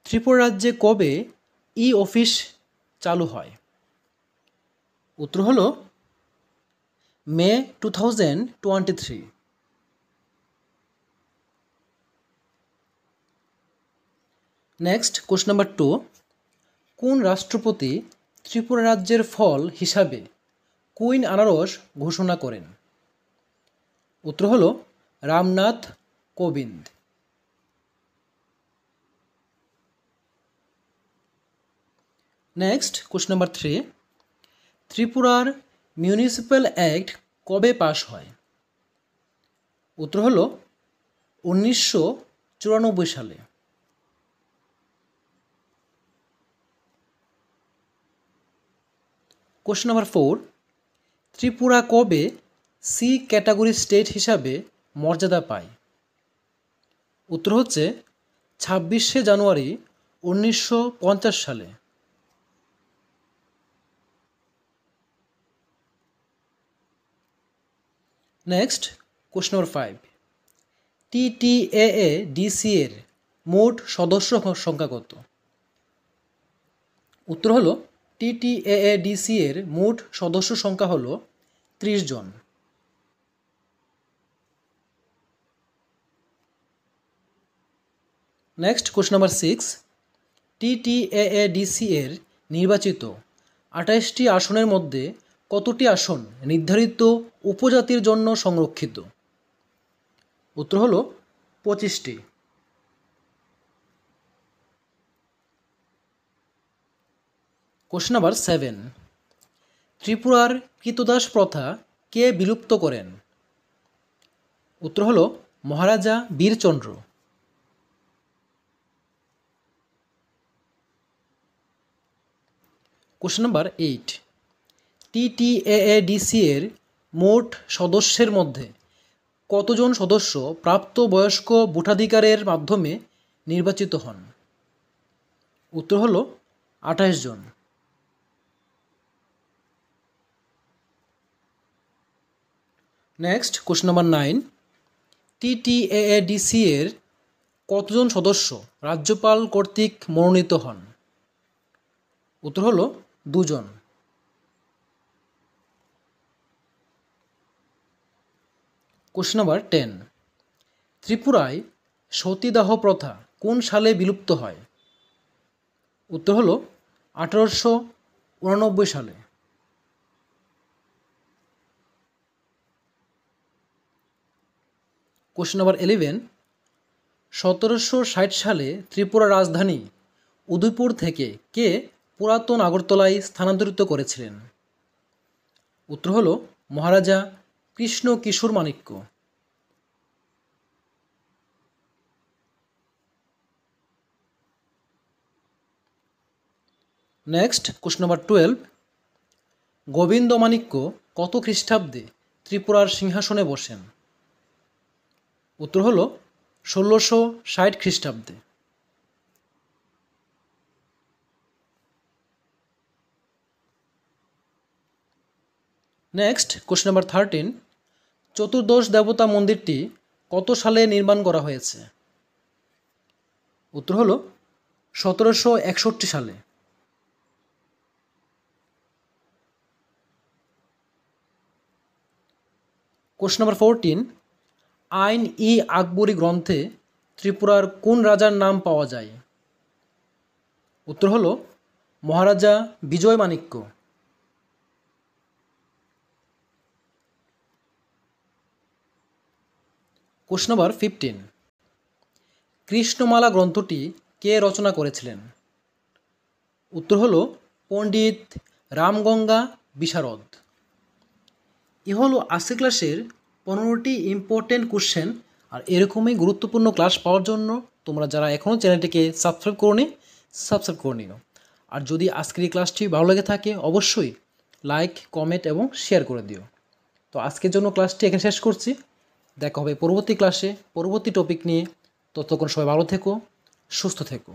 ত্রিপুরা রাজ্যে কবে ই অফিস চালু হয়? উত্তর হলো মে 2023। নেক্সট কোশ্চেন নাম্বার 2, কোন রাষ্ট্রপতি ত্রিপুরা রাজ্যের ফল হিসাবে কুইন আনারস ঘোষণা করেন? উত্তর হলো Ramnath Kovind. Next question number 3, ত্রিপুরার মিউনিসিপ্যাল অ্যাক্ট কবে পাশ হয়? উত্তর হলো 1994 সালে। কোশ্চেন নাম্বার 4, ত্রিপুরা কবে সি ক্যাটাগরি স্টেট হিসাবে মর্যাদা পায়? উত্তর হচ্ছে 26শে জানুয়ারি 1950 সালে। নেক্সট কোশ্চেন নাম্বার 5, TTAADC এর মোট সদস্য সংখ্যা কত? উত্তর হলো TTAADC এর মোট সদস্য সংখ্যা হলো 30 জন। নেক্সট কোশ্চেন নাম্বার 6, TTAADC এর নির্বাচিত 28টি আসনের মধ্যে কতটি আসন নির্ধারিত উপজাতির জন্য সংরক্ষিত? উত্তর হলো 25টি। কোশ্চেন নাম্বার 7, ত্রিপুরার কৃতদাস প্রথা কে বিলুপ্ত করেন? উত্তর হলো মহারাজা বীরচন্দ্র। কোশ্চেন নাম্বার 8, TTAADC এর মোট সদস্যের মধ্যে কতজন সদস্য প্রাপ্তবয়স্ক ভোটাধিকারের মাধ্যমে নির্বাচিত হন? উত্তর হলো 28 জন। নেক্সট কোশ্চেন নাম্বার 9, TTAADC এর কতজন সদস্য রাজ্যপাল কর্তৃক মনোনীত হন? উত্তর হলো 2 জন। কোশ্চেন নাম্বার 10, ত্রিপুরায় সতীদাহ প্রথা কোন সালে বিলুপ্ত হয়? উত্তর হলো 1889 সালে। কোশ্চেন নাম্বার 11, 1760 সালে ত্রিপুরা রাজধানী উদয়পুর থেকে কে পুরাতন আগরতলায় স্থানান্তরিত করেছিলেন? উত্তর হলো Maharaja Krishna Kishore Manikya. Next question number 12, Govindamanikya কত খ্রিস্টাব্দে ত্রিপুরার সিংহাসনে বসেন? উত্তর হলো 1660 খ্রিস্টাব্দে। নেক্সট কোশ্চেন নাম্বার 13, চতুর্দশ দেবতা মন্দিরটি কত সালে নির্মাণ করা হয়েছে? উত্তর হলো 1761 সালে। কোশ্চেন নাম্বার 14, আইন ই আকবরী গ্রন্থে ত্রিপুরার কোন রাজার নাম পাওয়া যায়? উত্তর হলো মহারাজা বিজয় মাণিক্য। কোশ্চেন নাম্বার 15, কৃষ্ণমালা গ্রন্থটি কে রচনা করেছিলেন? উত্তর হলো পণ্ডিত রামগঙ্গা বিশারদ। এ হলো আজকের ক্লাসের 15টি ইম্পর্টেন্ট কোশ্চেন। আর এরকমই গুরুত্বপূর্ণ ক্লাস পাওয়ার জন্য তোমরা যারা এখনও চ্যানেলটিকে সাবস্ক্রাইব করোনি, সাবস্ক্রাইব করে নিও। আর যদি আজকের এই ক্লাসটি ভালো লেগে থাকে অবশ্যই লাইক, কমেন্ট এবং শেয়ার করে দিও। তো আজকের জন্য ক্লাসটি এখানে শেষ করছি। দেখা হবে পরবর্তী ক্লাসে পরবর্তী টপিক নিয়ে। ততক্ষণ সবাই ভালো থেকো, সুস্থ থেকো।